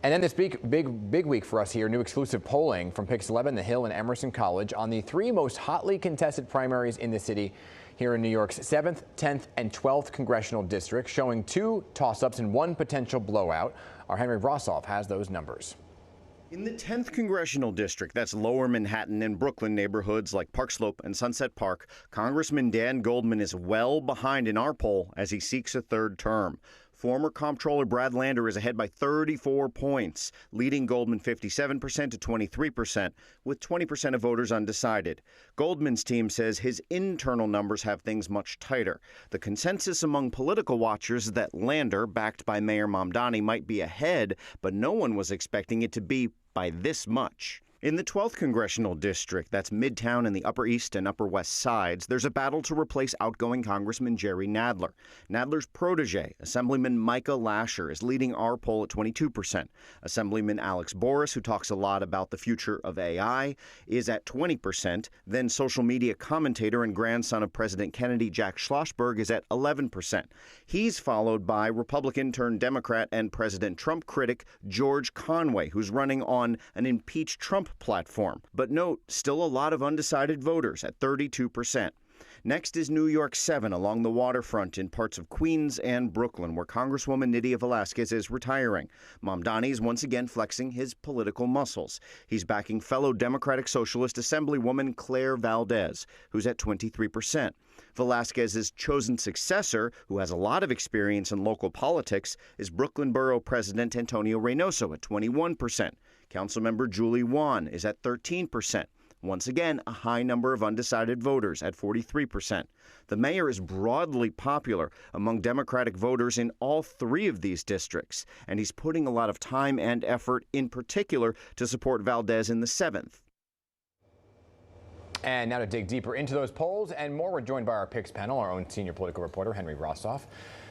And then this big week for us here, new exclusive polling from Pix 11, The Hill, and Emerson College on the three most hotly contested primaries in the city here in New York's 7th, 10th, and 12th congressional districts, showing two toss-ups and one potential blowout. Our Henry Rossoff has those numbers. In the 10th congressional district, that's lower Manhattan and Brooklyn neighborhoods like Park Slope and Sunset Park, Congressman Dan Goldman is well behind in our poll as he seeks a third term. Former Comptroller Brad Lander is ahead by 34 points, leading Goldman 57% to 23%, with 20% of voters undecided. Goldman's team says his internal numbers have things much tighter. The consensus among political watchers is that Lander, backed by Mayor Mamdani, might be ahead, but no one was expecting it to be by this much. In the 12th congressional district, that's Midtown and the Upper East and Upper West sides, there's a battle to replace outgoing Congressman Jerry Nadler. Nadler's protege, Assemblyman Micah Lasher, is leading our poll at 22%. Assemblyman Alex Boris, who talks a lot about the future of AI, is at 20%. Then social media commentator and grandson of President Kennedy, Jack Schlossberg, is at 11%. He's followed by Republican-turned-Democrat and President Trump critic George Conway, who's running on an impeach Trump platform. But note, still a lot of undecided voters at 32%. Next is New York 7 along the waterfront in parts of Queens and Brooklyn, where Congresswoman Nydia Velázquez is retiring. Mamdani is once again flexing his political muscles. He's backing fellow Democratic Socialist Assemblywoman Claire Valdez, who's at 23%. Velázquez's chosen successor, who has a lot of experience in local politics, is Brooklyn Borough President Antonio Reynoso at 21%. Councilmember Julie Wan is at 13%. Once again, a high number of undecided voters at 43%. The mayor is broadly popular among Democratic voters in all three of these districts, and he's putting a lot of time and effort, in particular, to support Valdez in the 7th. And now to dig deeper into those polls and more, we're joined by our Pix panel, our own senior political reporter, Henry Rossoff,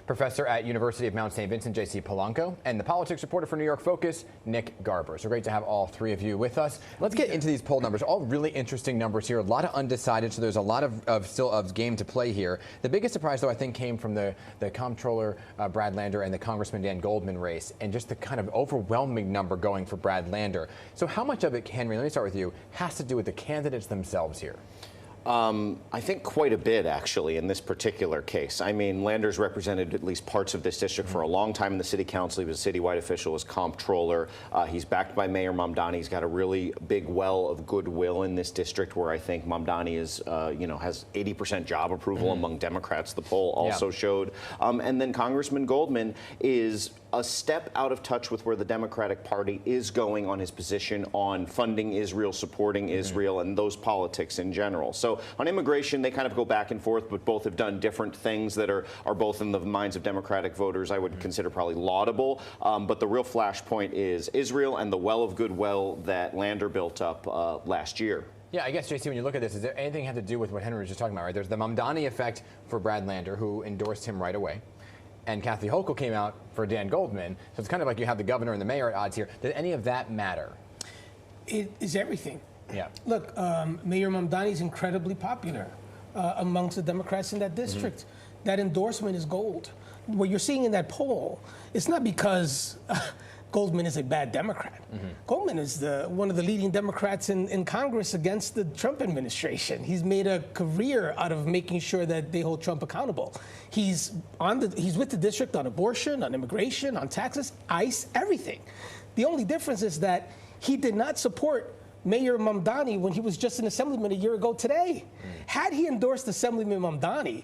professor at University of Mount St. Vincent, J.C. Polanco, and the politics reporter for New York Focus, Nick Garber. So great to have all three of you with us. Let's get into these poll numbers. All really interesting numbers here. A lot of undecided, so there's a lot of game to play here. The biggest surprise, though, I think came from the Comptroller Brad Lander and the Congressman Dan Goldman race, and just the kind of overwhelming number going for Brad Lander. So how much of it, Henry, let me start with you, has to do with the candidates themselves here? I think quite a bit, actually, in this particular case. I mean, Lander's represented at least parts of this district for a long time in the city council. He was a citywide official as comptroller. He's backed by Mayor Mamdani. He's got a really big well of goodwill in this district, where I think Mamdani is, has 80% job approval among Democrats. The poll also showed. And then Congressman Goldman is a step out of touch with where the Democratic Party is going on his position on funding Israel, supporting Israel, and those politics in general. So on immigration, they kind of go back and forth, but both have done different things that are both in the minds of Democratic voters I would consider probably laudable. But the real flashpoint is Israel and the well of goodwill that Lander built up last year. Yeah, I guess, JC, when you look at this, is there anything have to do with what Henry was just talking about, right? There's the Mamdani effect for Brad Lander, who endorsed him right away. And Kathy Hochul came out for Dan Goldman. So it's kind of like you have the governor and the mayor at odds here. Does any of that matter? It is everything. Yeah. Look, Mayor Mamdani is incredibly popular amongst the Democrats in that district. That endorsement is gold. What you're seeing in that poll, it's not because Goldman is a bad Democrat. Goldman is one of the leading Democrats in Congress against the Trump administration. He's made a career out of making sure that they hold Trump accountable. He's with the district on abortion, on immigration, on taxes, ICE, everything. The only difference is that he did not support Mayor Mamdani when he was just an assemblyman a year ago today. Had he endorsed Assemblyman Mamdani,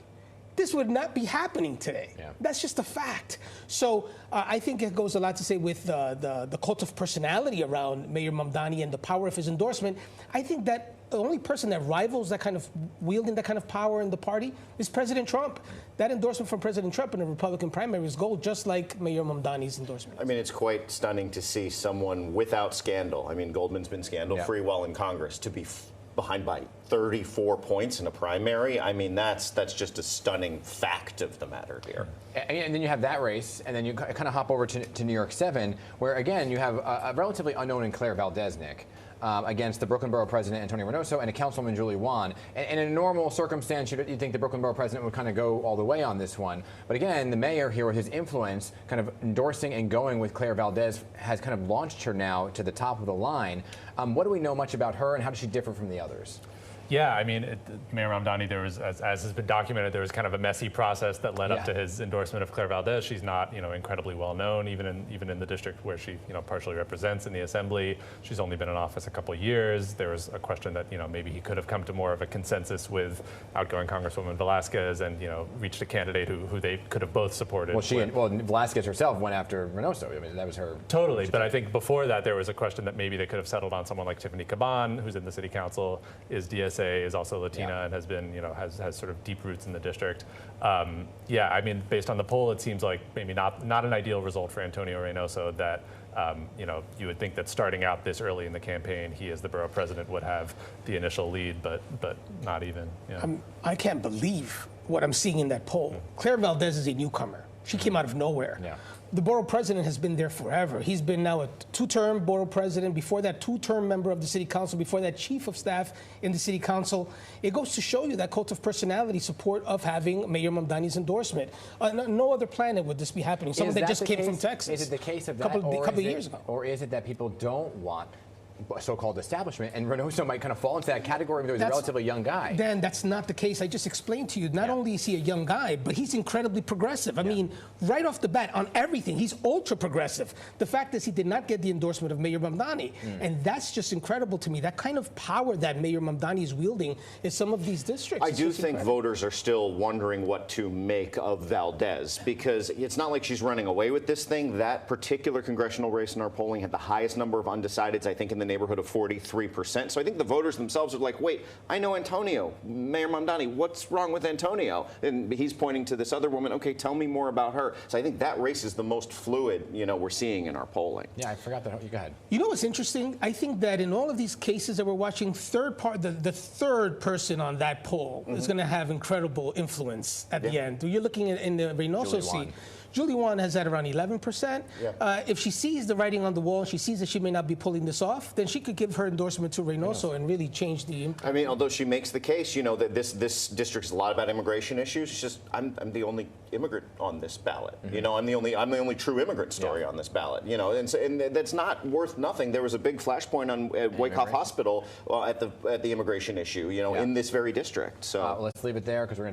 this would not be happening today. Yeah. That's just a fact. So I think it goes a lot to say with the cult of personality around Mayor Mamdani and the power of his endorsement. I think that the only person that rivals that kind of wielding that kind of power in the party is President Trump. That endorsement from President Trump in the Republican primary is gold, just like Mayor Mamdani's endorsement. I mean, it's quite stunning to see someone without scandal. I mean, Goldman's been scandal-free well in Congress, to be behind 34 points in a primary. I mean, that's just a stunning fact of the matter here. And then you have that race, and then you kind of hop over to New York 7, where again you have a relatively unknown in Claire Valdez, Nick, against the Brooklyn Borough President Antonio Reynoso and a Councilwoman Julie Wan. And in a normal circumstance, you'd think the Brooklyn Borough President would kind of go all the way on this one. But again, the mayor here, with his influence, kind of endorsing and going with Claire Valdez, has kind of launched her now to the top of the line. What do we know much about her, and how does she differ from the others? Yeah, I mean, Mayor Mamdani, there was, as has been documented, there was kind of a messy process that led up to his endorsement of Claire Valdez. She's not, incredibly well known, even in the district where she, partially represents in the assembly. She's only been in office a couple of years. There was a question that, maybe he could have come to more of a consensus with outgoing Congresswoman Velasquez and, reached a candidate who they could have both supported. Well, Velasquez herself went after Reynoso. I mean, that was her. Totally, but I think before that there was a question that maybe they could have settled on someone like Tiffany Caban, who's in the city council, is DSA, is also Latina, and has been, has sort of deep roots in the district. Yeah, I mean, based on the poll, it seems like maybe not an ideal result for Antonio Reynoso. That you would think that starting out this early in the campaign, he as the borough president would have the initial lead, but not even. Yeah. I can't believe what I'm seeing in that poll. Claire Valdez is a newcomer. She came out of nowhere. Yeah. The borough president has been there forever. He's been now a two-term borough president, before that two-term member of the city council, before that chief of staff in the city council. It goes to show you that cult of personality support of having Mayor Mamdani's endorsement. No other planet would this be happening. Someone that just came from Texas. Is it the case of that, couple of years ago? Or is it that people don't want so-called establishment, and Reynoso might kind of fall into that category because he's a relatively young guy? Dan, that's not the case. I just explained to you. Not only is he a young guy, but he's incredibly progressive. I mean, right off the bat, on everything, he's ultra progressive. The fact is he did not get the endorsement of Mayor Mamdani, and that's just incredible to me. That kind of power that Mayor Mamdani is wielding in some of these districts. I do think voters are still wondering what to make of Valdez, because it's not like she's running away with this thing. That particular congressional race in our polling had the highest number of undecideds, I think, in the neighborhood of 43%. So I think the voters themselves are like, wait, I know Antonio, Mayor Mamdani, what's wrong with Antonio? And he's pointing to this other woman. Okay, tell me more about her. So I think that race is the most fluid, we're seeing in our polling. Yeah, I forgot that. You go ahead. You know what's interesting? I think that in all of these cases that we're watching, the third person on that poll is going to have incredible influence at the end. You're looking at in the Reynoso seat. Julie Wan has at around 11%. If she sees the writing on the wall, she sees that she may not be pulling this off, then she could give her endorsement to Reynoso and really change the impact. I mean, although she makes the case, that this district is a lot about immigration issues. It's just I'm the only immigrant on this ballot. I'm the only true immigrant story on this ballot. And that's not worth nothing. There was a big flashpoint at Wyckoff Hospital at the immigration issue. In this very district. So let's leave it there because we're going to talk